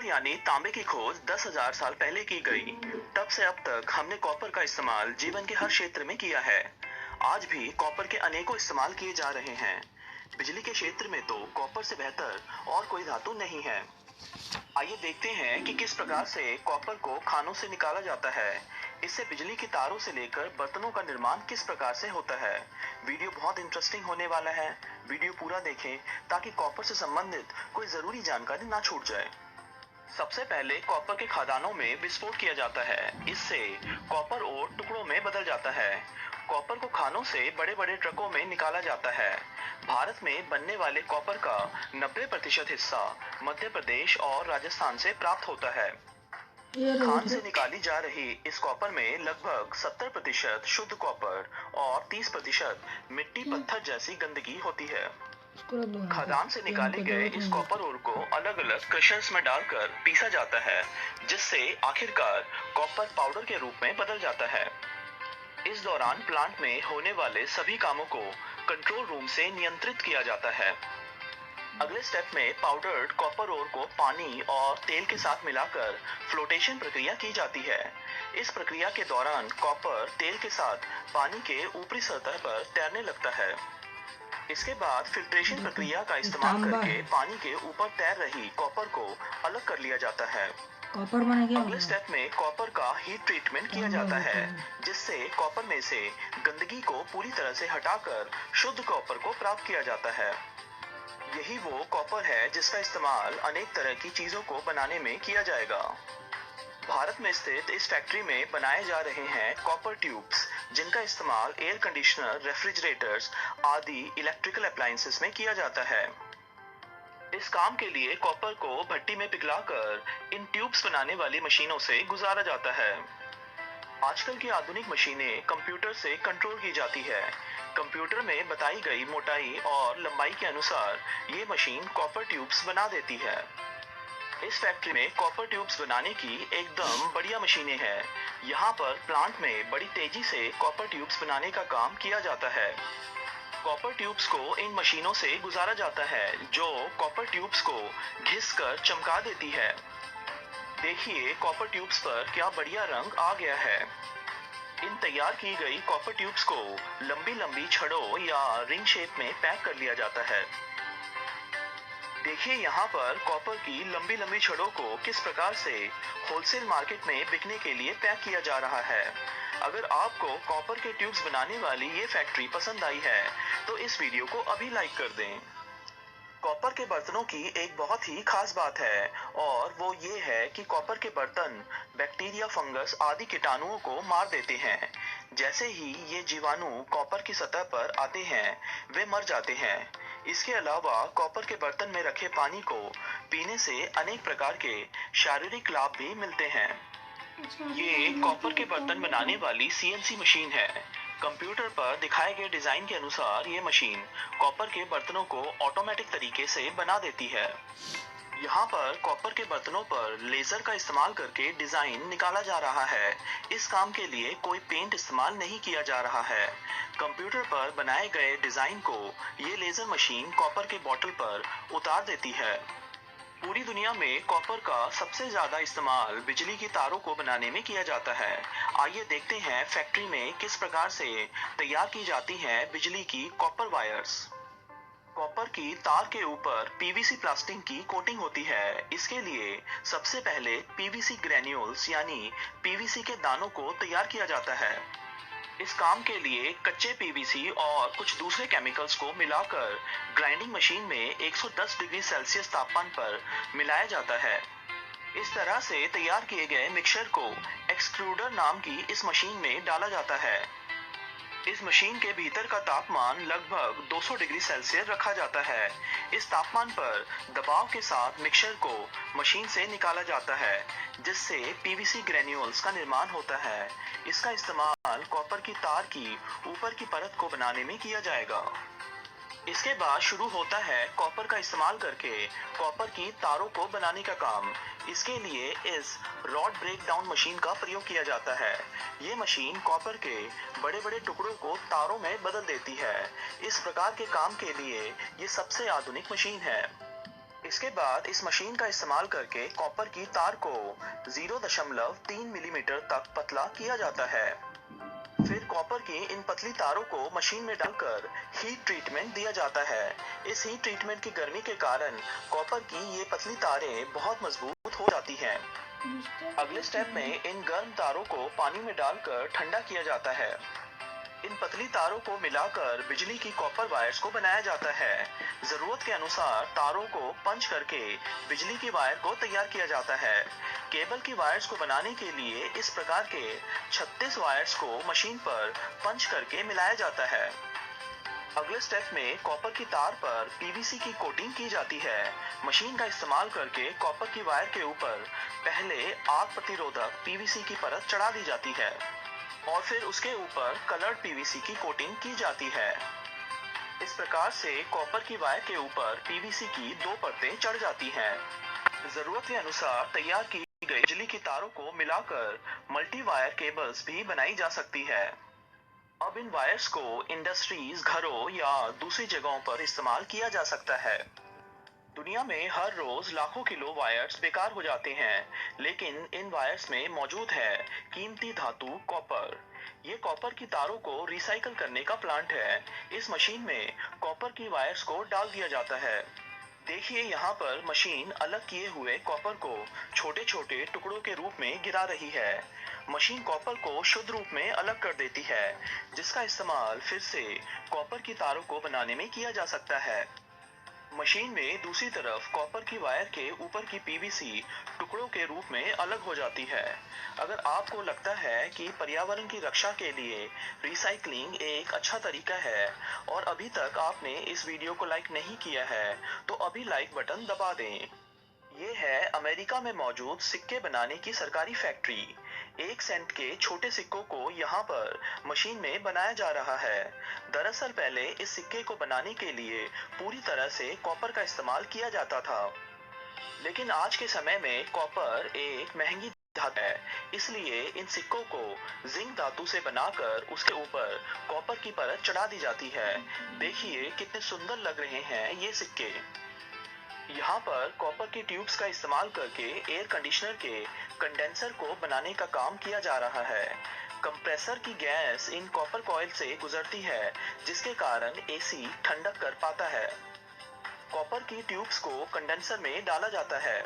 Copper यानी तांबे की खोज 10,000 साल पहले की गई। तब से अब तक हमने कॉपर का इस्तेमाल जीवन के हर क्षेत्र में किया है। आज भी कॉपर के अनेकों इस्तेमाल किए जा रहे हैं। बिजली के क्षेत्र में तो कॉपर से बेहतर और कोई धातु नहीं है। आइए देखते हैं कि किस प्रकार से कॉपर को खानों से निकाला जाता है। इससे बिजली की तारों से लेकर बर्तनों का निर्माण किस प्रकार से होता है। वीडियो बहुत इंटरेस्टिंग होने वाला है। वीडियो पूरा देखें ताकि कॉपर से संबंधित कोई जरूरी जानकारी ना छूट जाए। सबसे पहले कॉपर के खदानों में विस्फोट किया जाता है। इससे कॉपर और टुकड़ों में बदल जाता है। कॉपर को खानों से बड़े बड़े ट्रकों में निकाला जाता है। भारत में बनने वाले कॉपर का 90% हिस्सा मध्य प्रदेश और राजस्थान से प्राप्त होता है। खान से निकाली जा रही इस कॉपर में लगभग 70% शुद्ध कॉपर और 30% मिट्टी पत्थर जैसी गंदगी होती है। खदान से निकाले गए इस कॉपर ओर को अलग अलग क्रशर्स में डालकर पीसा जाता है, जिससे आखिरकार कॉपर पाउडर के रूप में बदल जाता है। इस दौरान प्लांट में होने वाले सभी कामों को कंट्रोल रूम से नियंत्रित किया जाता है। अगले स्टेप में पाउडर्ड कॉपर ओर को पानी और तेल के साथ मिलाकर फ्लोटेशन प्रक्रिया की जाती है। इस प्रक्रिया के दौरान कॉपर तेल के साथ पानी के ऊपरी सतह पर तैरने लगता है। इसके बाद फिल्ट्रेशन प्रक्रिया का इस्तेमाल करके पानी के ऊपर तैर रही कॉपर को अलग कर लिया जाता है। अगले स्टेप में कॉपर का हीट ट्रीटमेंट किया जाता है, जिससे कॉपर में से गंदगी को पूरी तरह से हटाकर शुद्ध कॉपर को प्राप्त किया जाता है। यही वो कॉपर है जिसका इस्तेमाल अनेक तरह की चीजों को बनाने में किया जाएगा। भारत में स्थित इस फैक्ट्री में बनाए जा रहे हैं कॉपर ट्यूब्स, जिनका इस्तेमाल एयर कंडीशनर, रेफ्रिजरेटर्स आदि इलेक्ट्रिकल अप्लायंसेस में किया जाता है। इस काम के लिए कॉपर को भट्टी में पिघलाकर इन ट्यूब्स बनाने वाली मशीनों से गुजारा जाता है। आजकल की आधुनिक मशीनें कंप्यूटर से कंट्रोल की जाती है। कंप्यूटर में बताई गई मोटाई और लंबाई के अनुसार ये मशीन कॉपर ट्यूब्स बना देती है। इस फैक्ट्री में कॉपर ट्यूब्स बनाने की एकदम बढ़िया मशीनें हैं। यहाँ पर प्लांट में बड़ी तेजी से कॉपर ट्यूब्स बनाने का काम किया जाता है। कॉपर ट्यूब्स को इन मशीनों से गुजारा जाता है, जो कॉपर ट्यूब्स को घिसकर चमका देती है। देखिए कॉपर ट्यूब्स पर क्या बढ़िया रंग आ गया है। इन तैयार की गई कॉपर ट्यूब्स को लंबी लंबी छड़ों या रिंग शेप में पैक कर लिया जाता है। देखिए यहाँ पर कॉपर की लंबी लंबी छड़ों को किस प्रकार से होलसेल मार्केट में बिकने के लिए पैक किया जा रहा है। अगर आपको कॉपर के ट्यूब्स बनाने वाली ये फैक्ट्री पसंद आई है तो इस वीडियो को अभी लाइक कर दें। कॉपर के बर्तनों की एक बहुत ही खास बात है, और वो ये है कि कॉपर के बर्तन बैक्टीरिया, फंगस आदि कीटाणुओं को मार देते हैं। जैसे ही ये जीवाणु कॉपर की सतह पर आते हैं वे मर जाते हैं। इसके अलावा कॉपर के बर्तन में रखे पानी को पीने से अनेक प्रकार के शारीरिक लाभ भी मिलते हैं। ये कॉपर के बर्तन बनाने वाली CNC मशीन है। कंप्यूटर पर दिखाए गए डिजाइन के अनुसार ये मशीन कॉपर के बर्तनों को ऑटोमेटिक तरीके से बना देती है। यहाँ पर कॉपर के बर्तनों पर लेजर का इस्तेमाल करके डिजाइन निकाला जा रहा है। इस काम के लिए कोई पेंट इस्तेमाल नहीं किया जा रहा है। कंप्यूटर पर बनाए गए डिजाइन को ये लेजर मशीन कॉपर के बॉटल पर उतार देती है। पूरी दुनिया में कॉपर का सबसे ज्यादा इस्तेमाल बिजली की तारों को बनाने में किया जाता है। आइए देखते हैं फैक्ट्री में किस प्रकार से तैयार की जाती हैं बिजली की कॉपर वायर्स। कॉपर की तार के ऊपर PVC प्लास्टिक की कोटिंग होती है। इसके लिए सबसे पहले PVC ग्रेन्यूल्स यानी PVC के दानों को तैयार किया जाता है। इस काम के लिए कच्चे PVC और कुछ दूसरे केमिकल्स को मिलाकर ग्राइंडिंग मशीन में 110 डिग्री सेल्सियस तापमान पर मिलाया जाता है। इस तरह से तैयार किए गए मिक्सचर को एक्सट्रूडर नाम की इस मशीन में डाला जाता है। इस मशीन के भीतर का तापमान लगभग 200 डिग्री सेल्सियस रखा जाता है। इस तापमान पर दबाव के साथ मिक्सचर को मशीन से निकाला जाता है, जिससे PVC ग्रेन्यूल्स का निर्माण होता है। इसका इस्तेमाल कॉपर की तार की ऊपर की परत को बनाने में किया जाएगा। इसके बाद शुरू होता है कॉपर का इस्तेमाल करके कॉपर की तारों को बनाने का काम। इसके लिए इस रॉड ब्रेक डाउन मशीन का प्रयोग किया जाता है। ये मशीन कॉपर के बड़े बड़े टुकड़ों को तारों में बदल देती है। इस प्रकार के काम के लिए ये सबसे आधुनिक मशीन है। इसके बाद इस मशीन का इस्तेमाल करके कॉपर की तार को 0.3 मिलीमीटर तक पतला किया जाता है। फिर कॉपर की इन पतली तारों को मशीन में डालकर हीट ट्रीटमेंट दिया जाता है। इस हीट ट्रीटमेंट की गर्मी के कारण कॉपर की ये पतली तारें बहुत मजबूत हो जाती हैं। अगले स्टेप में इन गर्म तारों को पानी में डालकर ठंडा किया जाता है। इन पतली तारों को मिलाकर बिजली की कॉपर वायर्स को बनाया जाता है। जरूरत के अनुसार तारों को पंच करके बिजली की वायर को तैयार किया जाता है। केबल की वायर्स को बनाने के लिए इस प्रकार के 36 वायर्स को मशीन पर पंच करके मिलाया जाता है। अगले स्टेप में कॉपर की तार पर पीवीसी की कोटिंग की जाती है। मशीन का इस्तेमाल करके कॉपर की वायर के ऊपर पहले आग प्रतिरोधक पीवीसी की परत चढ़ा दी जाती है और फिर उसके ऊपर कलर्ड पीवीसी की कोटिंग की जाती है। इस प्रकार से कॉपर की वायर के ऊपर पीवीसी की 2 परतें चढ़ जाती हैं। जरूरत के अनुसार तैयार की गई बिजली की तारों को मिलाकर मल्टी वायर केबल्स भी बनाई जा सकती है। अब इन वायर्स को इंडस्ट्रीज, घरों या दूसरी जगहों पर इस्तेमाल किया जा सकता है। दुनिया में हर रोज लाखों किलो वायर्स बेकार हो जाते हैं, लेकिन इन वायर्स में मौजूद है कीमती धातु कॉपर। ये कॉपर की तारों को रिसाइकल करने का प्लांट है। इस मशीन में कॉपर की वायर्स को डाल दिया जाता है। देखिए यहाँ पर मशीन अलग किए हुए कॉपर को छोटे छोटे टुकड़ों के रूप में गिरा रही है। मशीन कॉपर को शुद्ध रूप में अलग कर देती है, जिसका इस्तेमाल फिर से कॉपर की तारों को बनाने में किया जा सकता है। मशीन में दूसरी तरफ कॉपर की वायर के ऊपर की पीवीसी टुकड़ों के रूप में अलग हो जाती है। अगर आपको लगता है कि पर्यावरण की रक्षा के लिए रिसाइकलिंग एक अच्छा तरीका है और अभी तक आपने इस वीडियो को लाइक नहीं किया है, तो अभी लाइक बटन दबा दें। ये है अमेरिका में मौजूद सिक्के बनाने की सरकारी फैक्ट्री। 1 सेंट के छोटे सिक्कों को यहाँ पर मशीन में बनाया जा रहा है। दरअसल पहले इस सिक्के को बनाने के लिए पूरी तरह से कॉपर का इस्तेमाल किया जाता था, लेकिन आज के समय में कॉपर एक महंगी धातु है, इसलिए इन सिक्कों को जिंक धातु से बनाकर उसके ऊपर कॉपर की परत चढ़ा दी जाती है। देखिए कितने सुंदर लग रहे हैं ये सिक्के। यहाँ पर कॉपर की ट्यूब्स का इस्तेमाल करके एयर कंडीशनर के कंडेंसर को बनाने का काम किया जा रहा है। कंप्रेसर की गैस इन कॉपर कॉइल से गुजरती है, जिसके कारण एसी ठंडक कर पाता है। कॉपर की ट्यूब्स को कंडेंसर में डाला जाता है।